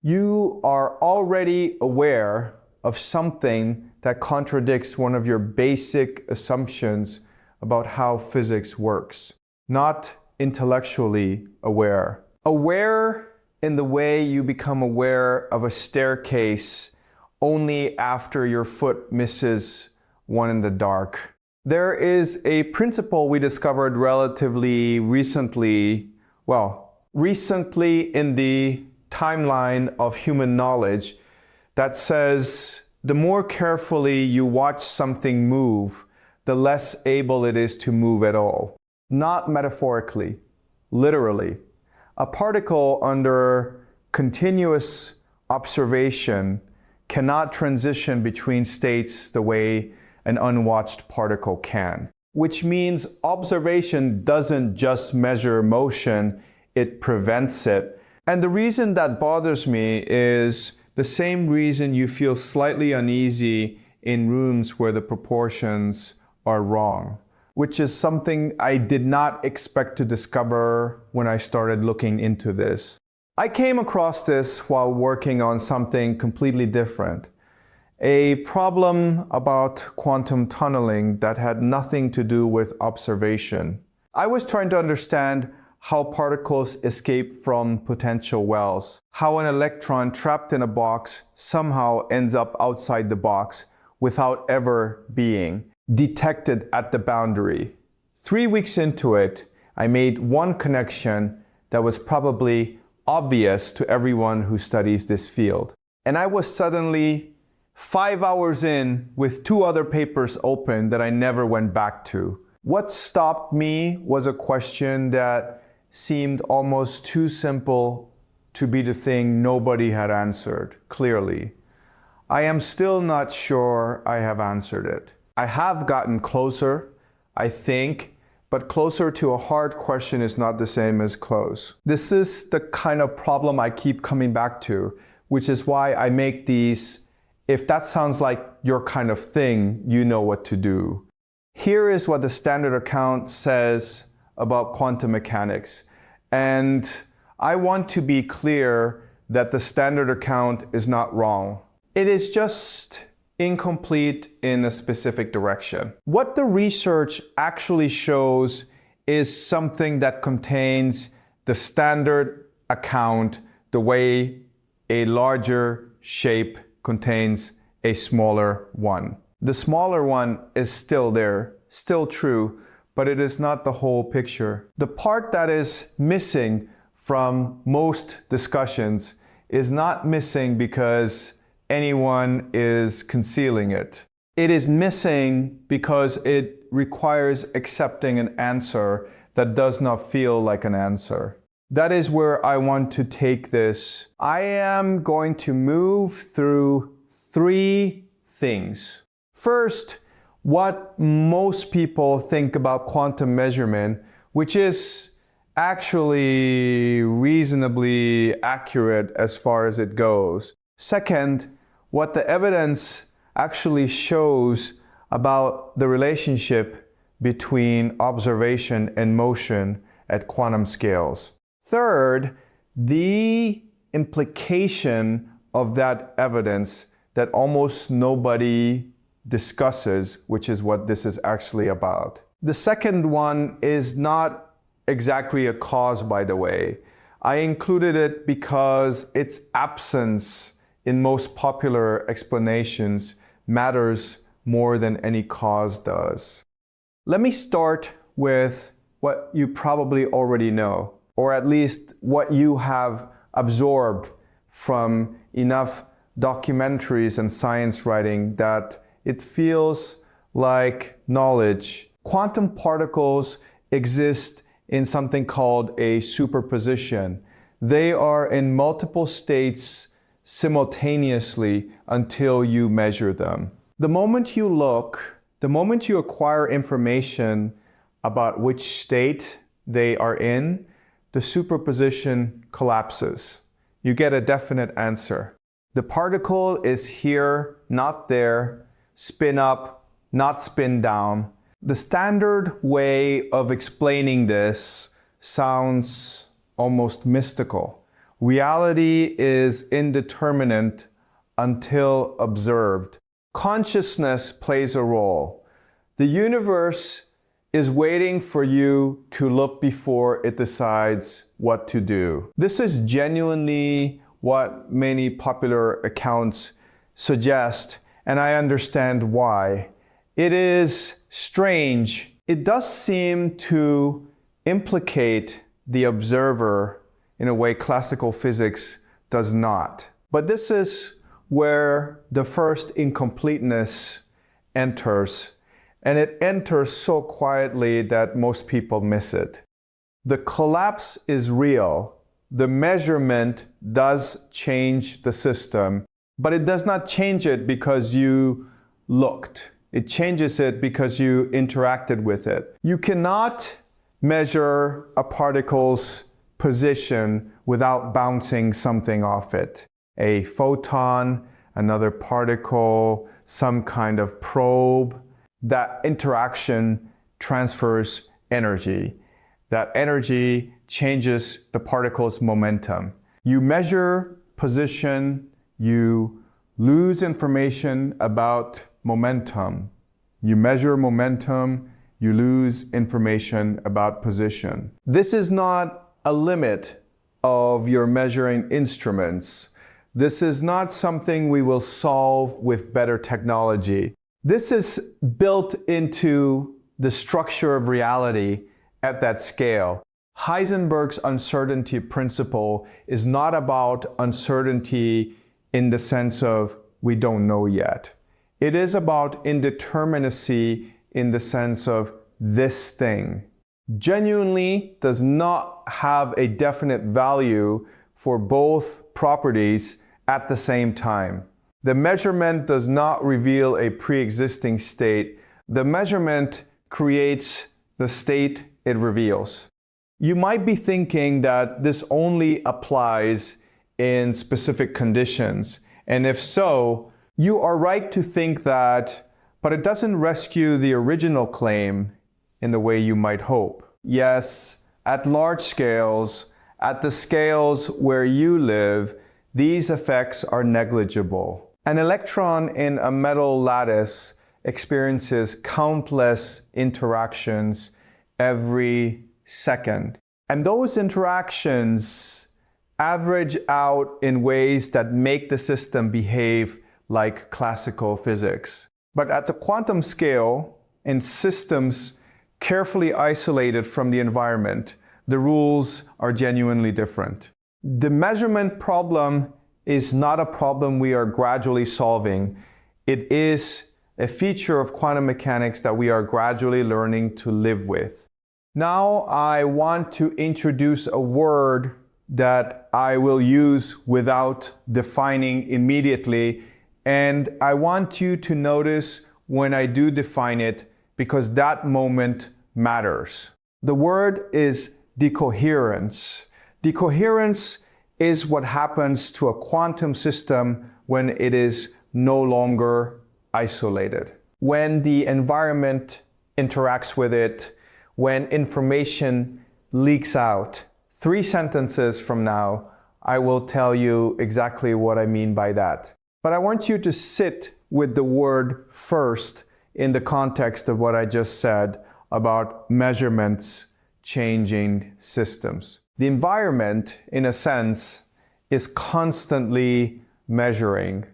You are already aware of something that contradicts one of your basic assumptions about how physics works. Not intellectually aware. Aware in the way you become aware of a staircase only after your foot misses one in the dark. There is a principle we discovered relatively recently in the timeline of human knowledge that says the more carefully you watch something move, the less able it is to move at all. Not metaphorically, literally. A particle under continuous observation cannot transition between states the way an unwatched particle can. Which means observation doesn't just measure motion, it prevents it. And the reason that bothers me is the same reason you feel slightly uneasy in rooms where the proportions are wrong, which is something I did not expect to discover when I started looking into this. I came across this while working on something completely different. A problem about quantum tunneling that had nothing to do with observation. I was trying to understand how particles escape from potential wells, how an electron trapped in a box somehow ends up outside the box without ever being detected at the boundary. 3 weeks into it, I made one connection that was probably obvious to everyone who studies this field. And I was suddenly 5 hours in with 2 other papers open that I never went back to. What stopped me was a question that seemed almost too simple to be the thing nobody had answered clearly. I am still not sure I have answered it. I have gotten closer, I think, but closer to a hard question is not the same as close. This is the kind of problem I keep coming back to, which is why I make these, if that sounds like your kind of thing, you know what to do. Here is what the standard account says about quantum mechanics. And I want to be clear that the standard account is not wrong. It is just incomplete in a specific direction. What the research actually shows is something that contains the standard account the way a larger shape contains a smaller one. The smaller one is still there, still true, but it is not the whole picture. The part that is missing from most discussions is not missing because anyone is concealing it. It is missing because it requires accepting an answer that does not feel like an answer. That is where I want to take this. I am going to move through 3 things. First, what most people think about quantum measurement, which is actually reasonably accurate as far as it goes. Second, what the evidence actually shows about the relationship between observation and motion at quantum scales. Third, the implication of that evidence that almost nobody discusses, which is what this is actually about. The second one is not exactly a cause, by the way. I included it because its absence in most popular explanations matters more than any cause does. Let me start with what you probably already know, or at least what you have absorbed from enough documentaries and science writing that it feels like knowledge. Quantum particles exist in something called a superposition. They are in multiple states simultaneously until you measure them. The moment you acquire information about which state they are in, the superposition collapses. You get a definite answer. The particle is here, not there, spin up, not spin down. The standard way of explaining this sounds almost mystical. Reality is indeterminate until observed. Consciousness plays a role. The universe is waiting for you to look before it decides what to do. This is genuinely what many popular accounts suggest, and I understand why. It is strange. It does seem to implicate the observer in a way classical physics does not. But this is where the first incompleteness enters, and it enters so quietly that most people miss it. The collapse is real. The measurement does change the system, but it does not change it because you looked. It changes it because you interacted with it. You cannot measure a particle's position without bouncing something off it. A photon, another particle, some kind of probe. That interaction transfers energy. That energy changes the particle's momentum. You measure position, you lose information about momentum. You measure momentum, you lose information about position. This is not a limit of your measuring instruments. This is not something we will solve with better technology. This is built into the structure of reality at that scale. Heisenberg's uncertainty principle is not about uncertainty in the sense of we don't know yet. It is about indeterminacy in the sense of this thing. Genuinely does not have a definite value for both properties at the same time. The measurement does not reveal a pre-existing state. The measurement creates the state it reveals. You might be thinking that this only applies in specific conditions, and if so, you are right to think that, but it doesn't rescue the original claim in the way you might hope. Yes, at large scales, at the scales where you live, these effects are negligible. An electron in a metal lattice experiences countless interactions every second. And those interactions average out in ways that make the system behave like classical physics. But at the quantum scale, in systems carefully isolated from the environment, the rules are genuinely different. The measurement problem is not a problem we are gradually solving. It is a feature of quantum mechanics that we are gradually learning to live with. Now I want to introduce a word that I will use without defining immediately, and I want you to notice when I do define it because that moment matters. The word is decoherence. Decoherence is what happens to a quantum system when it is no longer isolated. When the environment interacts with it, when information leaks out. 3 sentences from now, I will tell you exactly what I mean by that. But I want you to sit with the word first in the context of what I just said about measurements changing systems. The environment, in a sense, is constantly measuring.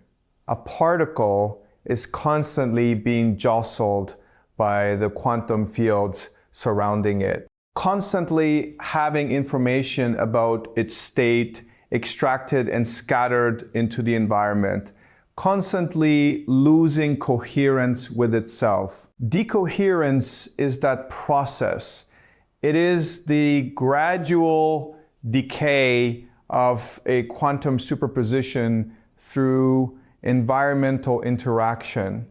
A particle is constantly being jostled by the quantum fields surrounding it, constantly having information about its state extracted and scattered into the environment, constantly losing coherence with itself. Decoherence is that process. It is the gradual decay of a quantum superposition through environmental interaction.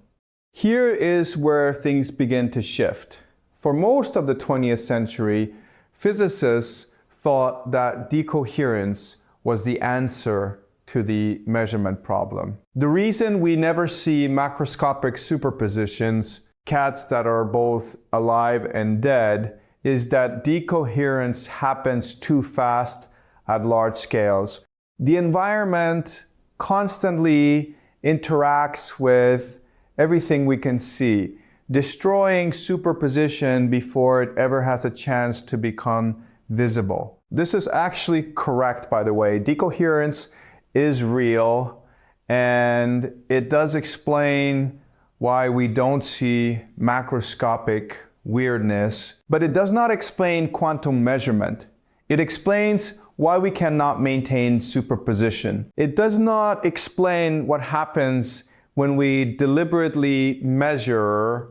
Here is where things begin to shift. For most of the 20th century, physicists thought that decoherence was the answer to the measurement problem. The reason we never see macroscopic superpositions, cats that are both alive and dead, is that decoherence happens too fast at large scales. The environment constantly interacts with everything we can see, destroying superposition before it ever has a chance to become visible. This is actually correct, by the way. Decoherence is real, and it does explain why we don't see macroscopic weirdness, but it does not explain quantum measurement. It explains why we cannot maintain superposition. It does not explain what happens when we deliberately measure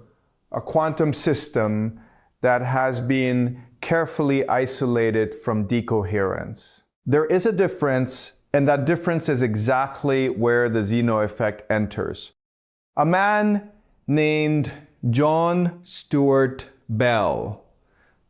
a quantum system that has been carefully isolated from decoherence. There is a difference, and that difference is exactly where the Zeno effect enters. A man named John Stuart Bell,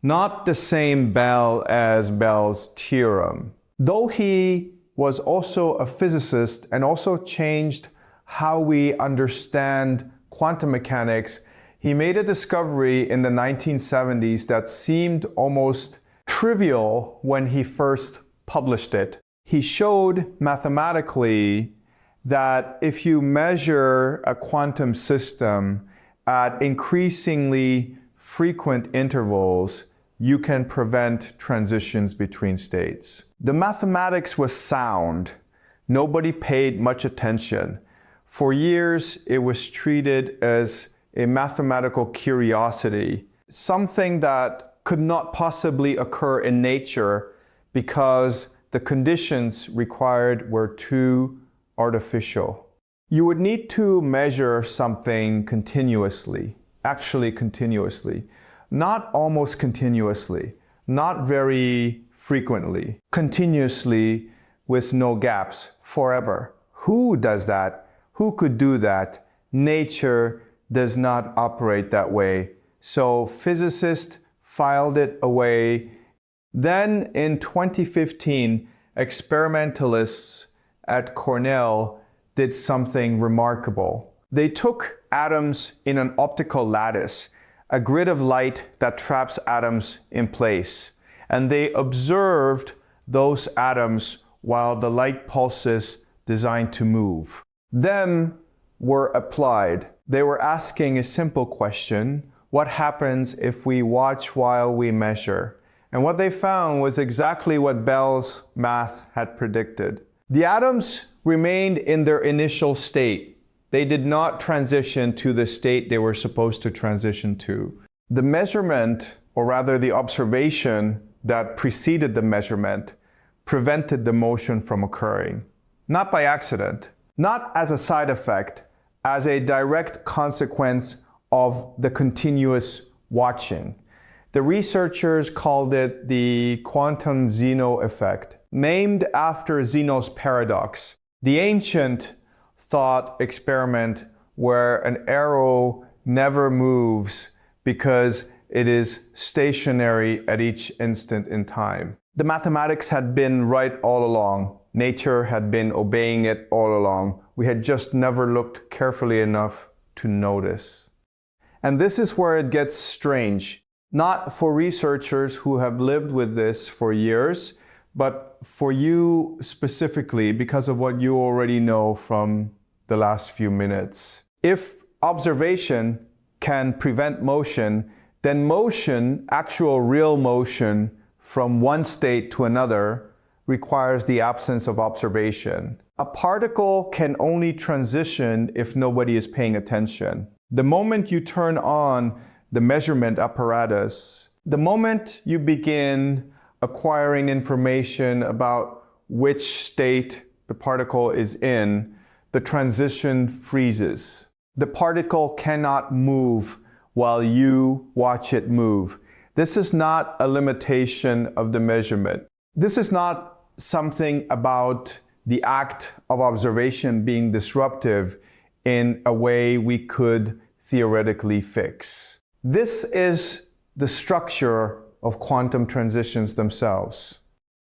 not the same Bell as Bell's theorem, though he was also a physicist and also changed how we understand quantum mechanics. He made a discovery in the 1970s that seemed almost trivial when he first published it. He showed mathematically that if you measure a quantum system at increasingly frequent intervals, you can prevent transitions between states. The mathematics was sound. Nobody paid much attention. For years, it was treated as a mathematical curiosity, something that could not possibly occur in nature because the conditions required were too artificial. You would need to measure something continuously, actually continuously, not almost continuously, not very frequently, continuously with no gaps, forever. Who does that? Who could do that? Nature does not operate that way. So physicists filed it away. Then in 2015, experimentalists at Cornell did something remarkable. They took atoms in an optical lattice, a grid of light that traps atoms in place, and they observed those atoms while the light pulses designed to move. Them were applied. They were asking a simple question: what happens if we watch while we measure? And what they found was exactly what Bell's math had predicted. The atoms remained in their initial state. They did not transition to the state they were supposed to transition to. The measurement, or rather the observation that preceded the measurement, prevented the motion from occurring. Not by accident, not as a side effect, as a direct consequence of the continuous watching. The researchers called it the quantum Zeno effect, named after Zeno's paradox, the ancient thought experiment where an arrow never moves because it is stationary at each instant in time. The mathematics had been right all along. Nature had been obeying it all along. We had just never looked carefully enough to notice. And this is where it gets strange. Not for researchers who have lived with this for years, but for you specifically because of what you already know from the last few minutes. If observation can prevent motion, then motion, actual real motion from one state to another, requires the absence of observation. A particle can only transition if nobody is paying attention. The moment you turn on the measurement apparatus, the moment you begin acquiring information about which state the particle is in, the transition freezes. The particle cannot move while you watch it move. This is not a limitation of the measurement. This is not something about the act of observation being disruptive in a way we could theoretically fix. This is the structure of quantum transitions themselves.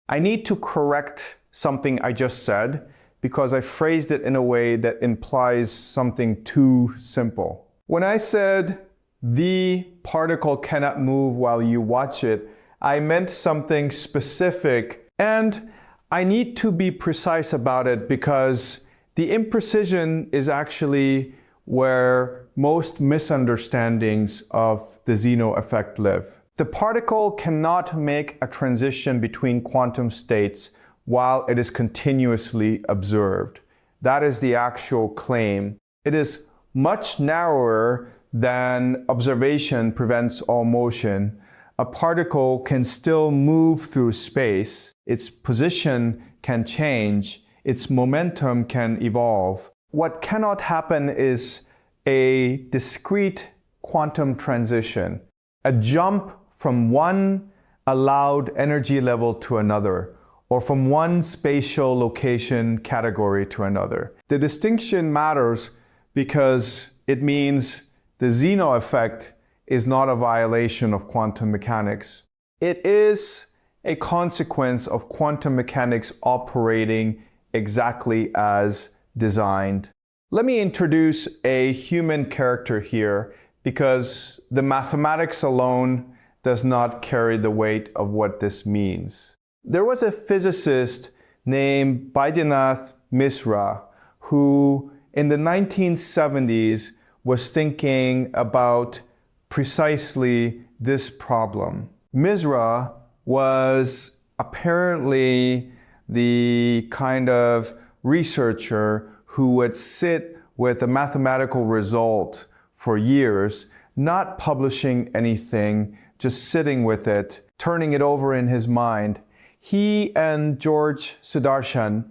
I need to correct something I just said because I phrased it in a way that implies something too simple. When I said the particle cannot move while you watch it, I meant something specific, and I need to be precise about it because the imprecision is actually where most misunderstandings of the Zeno effect live. The particle cannot make a transition between quantum states while it is continuously observed. That is the actual claim. It is much narrower than observation prevents all motion. A particle can still move through space. Its position can change. Its momentum can evolve. What cannot happen is a discrete quantum transition, a jump from one allowed energy level to another, or from one spatial location category to another. The distinction matters because it means the Zeno effect is not a violation of quantum mechanics. It is a consequence of quantum mechanics operating exactly as designed. Let me introduce a human character here because the mathematics alone does not carry the weight of what this means. There was a physicist named Baidyanath Misra who in the 1970s was thinking about precisely this problem. Misra was apparently the kind of researcher who would sit with a mathematical result for years, not publishing anything, just sitting with it, turning it over in his mind. He and George Sudarshan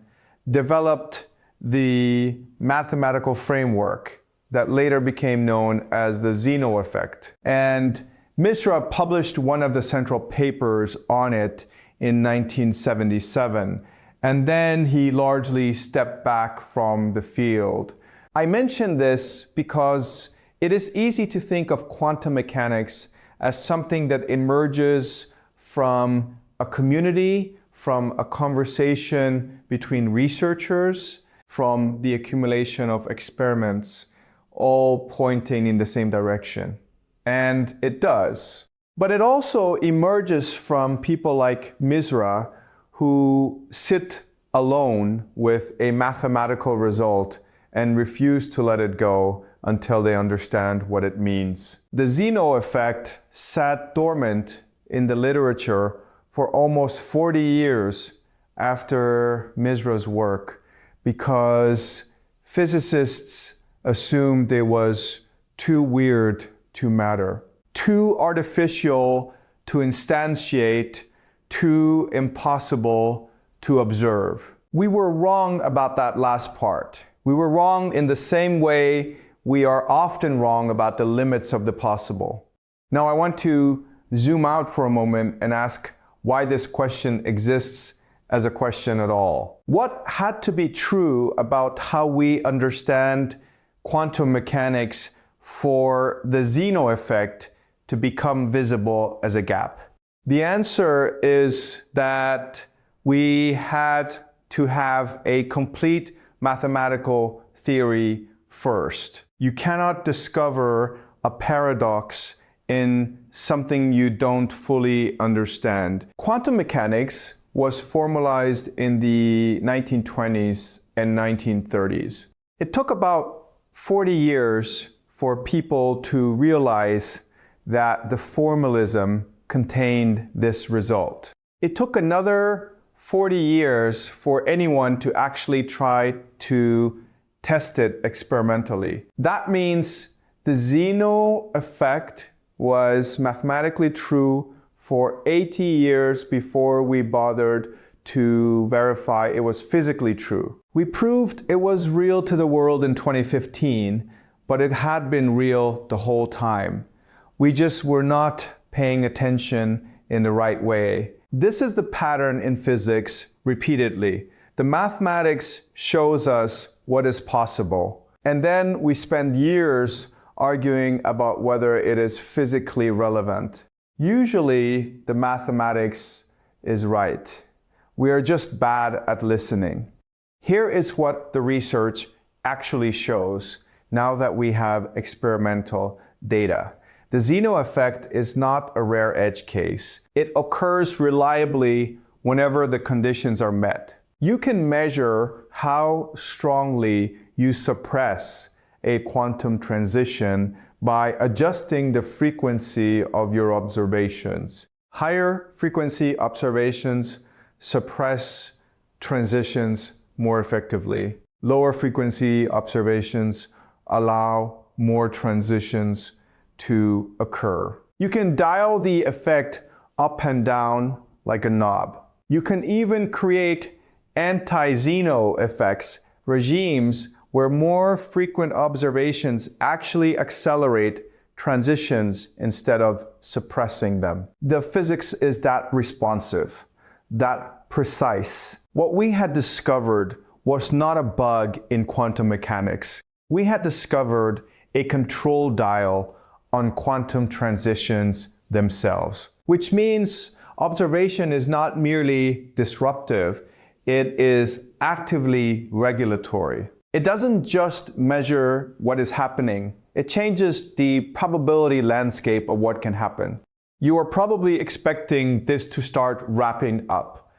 developed the mathematical framework that later became known as the Zeno effect. And Misra published one of the central papers on it in 1977. And then he largely stepped back from the field. I mention this because it is easy to think of quantum mechanics as something that emerges from a community, from a conversation between researchers, from the accumulation of experiments, all pointing in the same direction. And it does. But it also emerges from people like Misra who sit alone with a mathematical result and refuse to let it go until they understand what it means. The Zeno effect sat dormant in the literature for almost 40 years after Misra's work because physicists assumed it was too weird to matter, too artificial to instantiate, too impossible to observe. We were wrong about that last part. We were wrong in the same way we are often wrong about the limits of the possible. Now I want to zoom out for a moment and ask why this question exists as a question at all. What had to be true about how we understand quantum mechanics for the Zeno effect to become visible as a gap? The answer is that we had to have a complete mathematical theory first. You cannot discover a paradox in something you don't fully understand. Quantum mechanics was formalized in the 1920s and 1930s. It took about 40 years for people to realize that the formalism contained this result. It took another 40 years for anyone to actually try to test it experimentally. That means the Zeno effect was mathematically true for 80 years before we bothered to verify it was physically true. We proved it was real to the world in 2015, but it had been real the whole time. We just were not paying attention in the right way. This is the pattern in physics repeatedly. The mathematics shows us what is possible, and then we spend years arguing about whether it is physically relevant. Usually, the mathematics is right. We are just bad at listening. Here is what the research actually shows now that we have experimental data. The Zeno effect is not a rare edge case. It occurs reliably whenever the conditions are met. You can measure how strongly you suppress a quantum transition by adjusting the frequency of your observations. Higher frequency observations suppress transitions more effectively. Lower frequency observations allow more transitions to occur. You can dial the effect up and down like a knob. You can even create anti-Zeno effects, regimes where more frequent observations actually accelerate transitions instead of suppressing them. The physics is that responsive, that precise. What we had discovered was not a bug in quantum mechanics. We had discovered a control dial on quantum transitions themselves, which means observation is not merely disruptive, it is actively regulatory. It doesn't just measure what is happening, it changes the probability landscape of what can happen. You are probably expecting this to start wrapping up.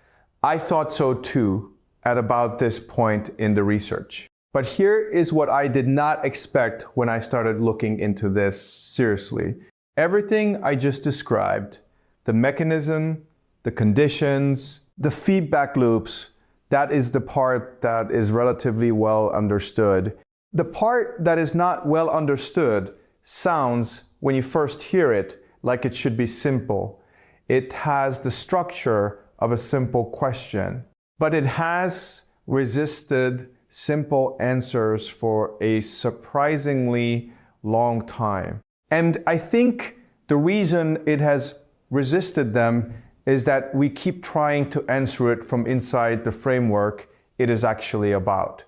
I thought so too at about this point in the research. But here is what I did not expect when I started looking into this seriously. Everything I just described, the mechanism, the conditions, the feedback loops, that is the part that is relatively well understood. The part that is not well understood sounds, when you first hear it, like it should be simple. It has the structure of a simple question, but it has resisted simple answers for a surprisingly long time. And I think the reason it has resisted them is that we keep trying to answer it from inside the framework it is actually about.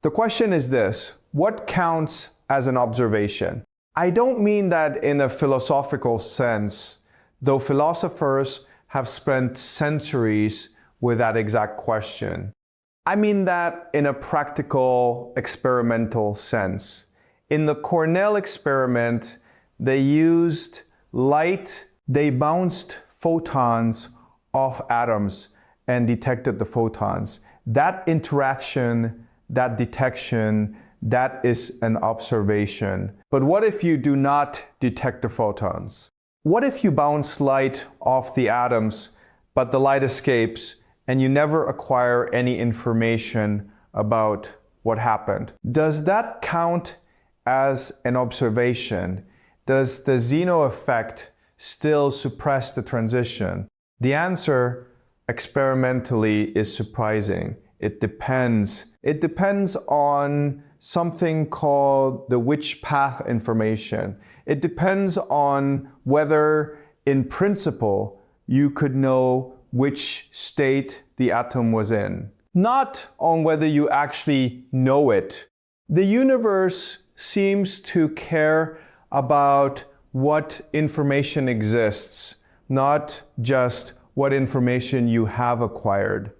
The question is this: what counts as an observation? I don't mean that in a philosophical sense, though philosophers have spent centuries with that exact question. I mean that in a practical, experimental sense. In the Cornell experiment, they used light, they bounced photons off atoms and detected the photons. That interaction, that detection, that is an observation. But what if you do not detect the photons? What if you bounce light off the atoms, but the light escapes and you never acquire any information about what happened? Does that count as an observation? Does the Zeno effect still suppress the transition? The answer, experimentally, is surprising. It depends. It depends on something called the which path information. It depends on whether, in principle, you could know which state the atom was in. Not on whether you actually know it. The universe seems to care about what information exists, not just what information you have acquired.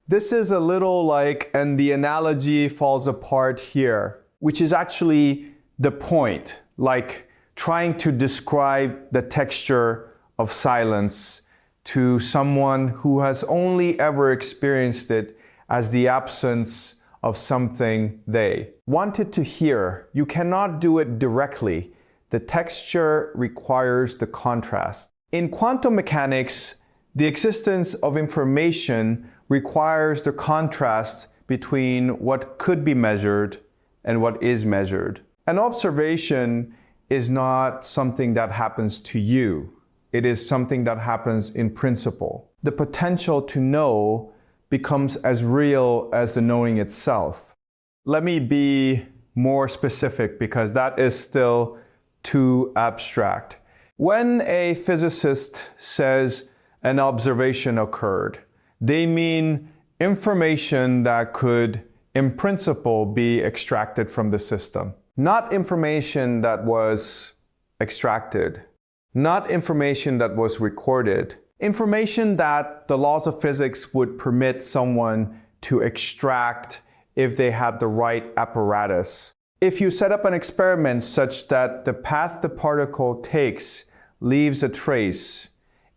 This is a little like, and the analogy falls apart here, which is actually the point, like trying to describe the texture of silence to someone who has only ever experienced it as the absence of something they wanted to hear. You cannot do it directly. The texture requires the contrast. In quantum mechanics, the existence of information requires the contrast between what could be measured and what is measured. An observation is not something that happens to you. It is something that happens in principle. The potential to know becomes as real as the knowing itself. Let me be more specific because that is still too abstract. When a physicist says an observation occurred, they mean information that could, in principle, be extracted from the system. Not information that was extracted. Not information that was recorded. Information that the laws of physics would permit someone to extract if they had the right apparatus. If you set up an experiment such that the path the particle takes leaves a trace,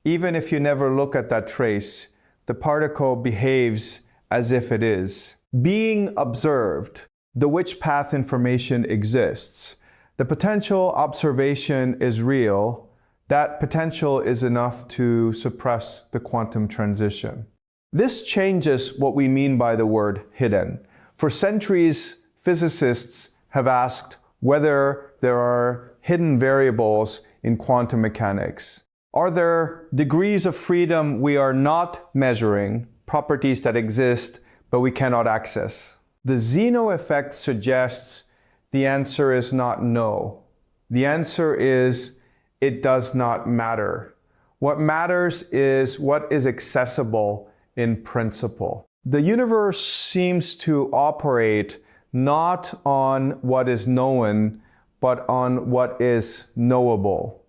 even if you never look at that trace, the particle behaves as if it is. Being observed, the which path information exists. The potential observation is real. That potential is enough to suppress the quantum transition. This changes what we mean by the word hidden. For centuries, physicists have asked whether there are hidden variables in quantum mechanics. Are there degrees of freedom we are not measuring, properties that exist but we cannot access? The Zeno effect suggests the answer is not no. The answer is it does not matter. What matters is what is accessible in principle. The universe seems to operate not on what is known, but on what is knowable.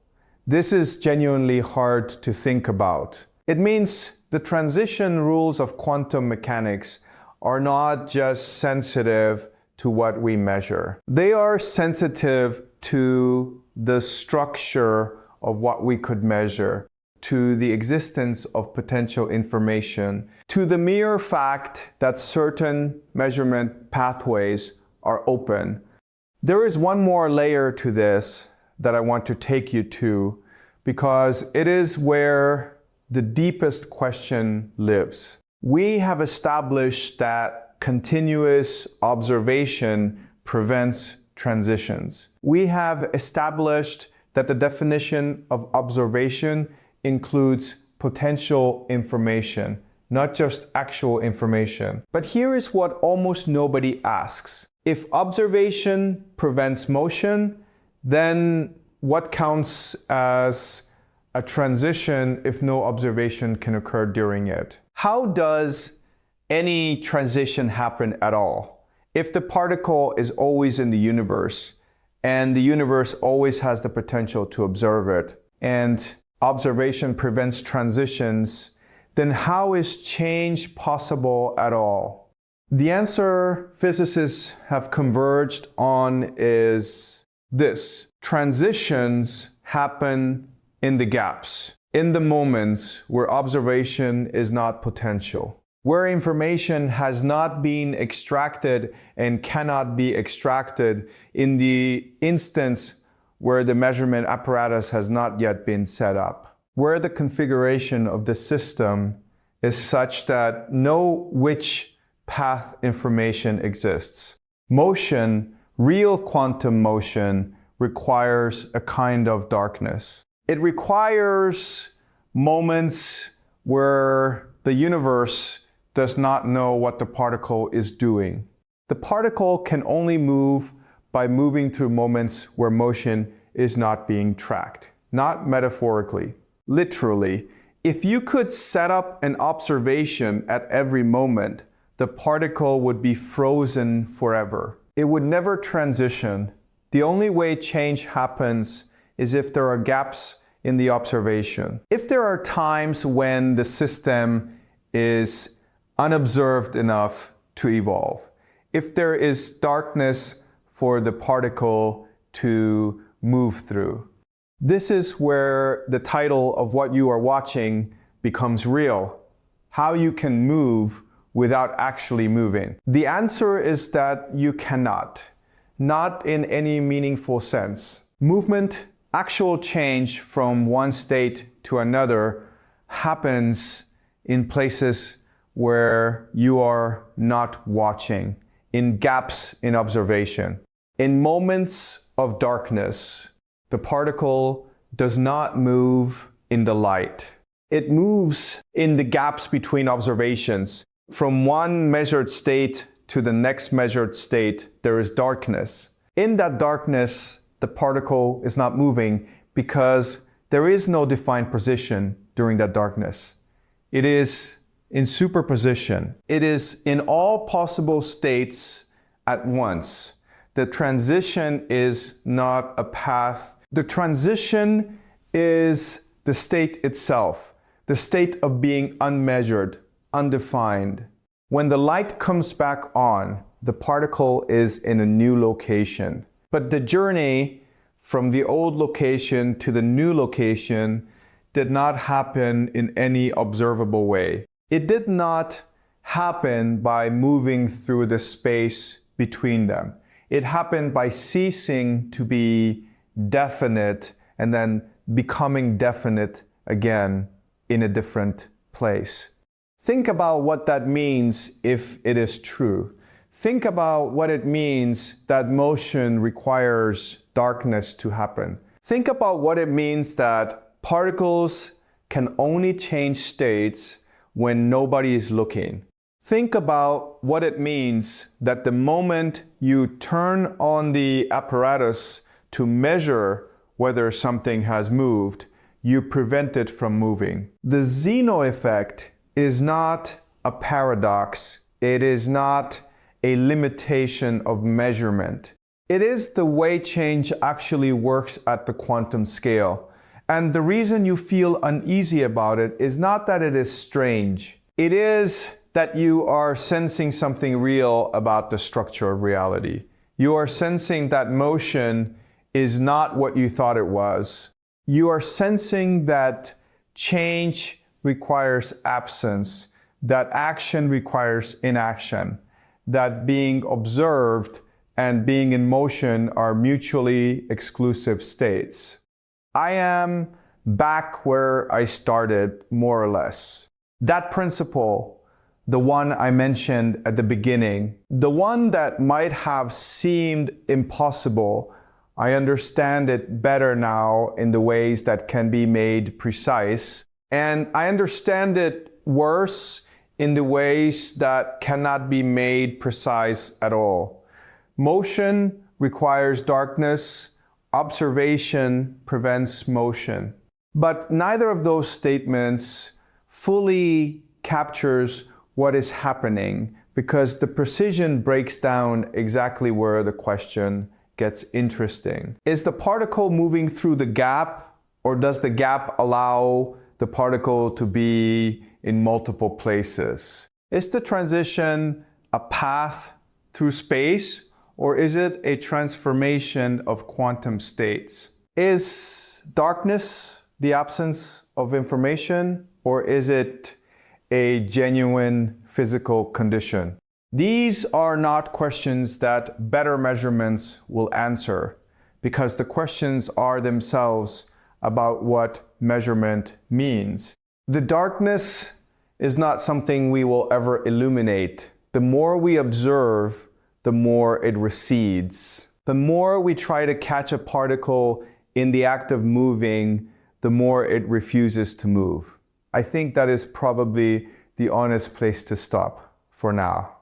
This is genuinely hard to think about. It means the transition rules of quantum mechanics are not just sensitive to what we measure. They are sensitive to the structure of what we could measure, to the existence of potential information, to the mere fact that certain measurement pathways are open. There is one more layer to this that I want to take you to, because it is where the deepest question lives. We have established that continuous observation prevents transitions. We have established that the definition of observation includes potential information, not just actual information. But here is what almost nobody asks. If observation prevents motion, then what counts as a transition if no observation can occur during it? How does any transition happen at all? If the particle is always in the universe, and the universe always has the potential to observe it, and observation prevents transitions, then how is change possible at all? The answer physicists have converged on is this. Transitions happen in the gaps, in the moments where observation is not potential, where information has not been extracted and cannot be extracted, in the instance where the measurement apparatus has not yet been set up, where the configuration of the system is such that no which path information exists. Motion, real quantum motion, requires a kind of darkness. It requires moments where the universe does not know what the particle is doing. The particle can only move by moving through moments where motion is not being tracked. Not metaphorically, literally. If you could set up an observation at every moment, the particle would be frozen forever. It would never transition. The only way change happens is if there are gaps in the observation. If there are times when the system is unobserved enough to evolve, if there is darkness for the particle to move through, this is where the title of what you are watching becomes real. How you can move without actually moving. The answer is that you cannot. Not in any meaningful sense. Movement, actual change from one state to another, happens in places where you are not watching, in gaps in observation. In moments of darkness, the particle does not move in the light. It moves in the gaps between observations. From one measured state to the next measured state, there is darkness. In that darkness, the particle is not moving because there is no defined position during that darkness. It is in superposition. It is in all possible states at once. The transition is not a path. The transition is the state itself, the state of being unmeasured, undefined. When the light comes back on, the particle is in a new location. But the journey from the old location to the new location did not happen in any observable way. It did not happen by moving through the space between them. It happened by ceasing to be definite and then becoming definite again in a different place. Think about what that means if it is true. Think about what it means that motion requires darkness to happen. Think about what it means that particles can only change states when nobody is looking. Think about what it means that the moment you turn on the apparatus to measure whether something has moved, you prevent it from moving. The Zeno effect is not a paradox. It is not a limitation of measurement. It is the way change actually works at the quantum scale. And the reason you feel uneasy about it is not that it is strange. It is that you are sensing something real about the structure of reality. You are sensing that motion is not what you thought it was. You are sensing that change requires absence, that action requires inaction, that being observed and being in motion are mutually exclusive states. I am back where I started, more or less. That principle, the one I mentioned at the beginning, the one that might have seemed impossible, I understand it better now in the ways that can be made precise. And I understand it worse in the ways that cannot be made precise at all. Motion requires darkness. Observation prevents motion. But neither of those statements fully captures what is happening because the precision breaks down exactly where the question gets interesting. Is the particle moving through the gap, or does the gap allow the particle to be in multiple places? Is the transition a path through space, or is it a transformation of quantum states? Is darkness the absence of information, or is it a genuine physical condition? These are not questions that better measurements will answer, because the questions are themselves about what measurement means. The darkness is not something we will ever illuminate. The more we observe, the more it recedes. The more we try to catch a particle in the act of moving, the more it refuses to move. I think that is probably the honest place to stop for now.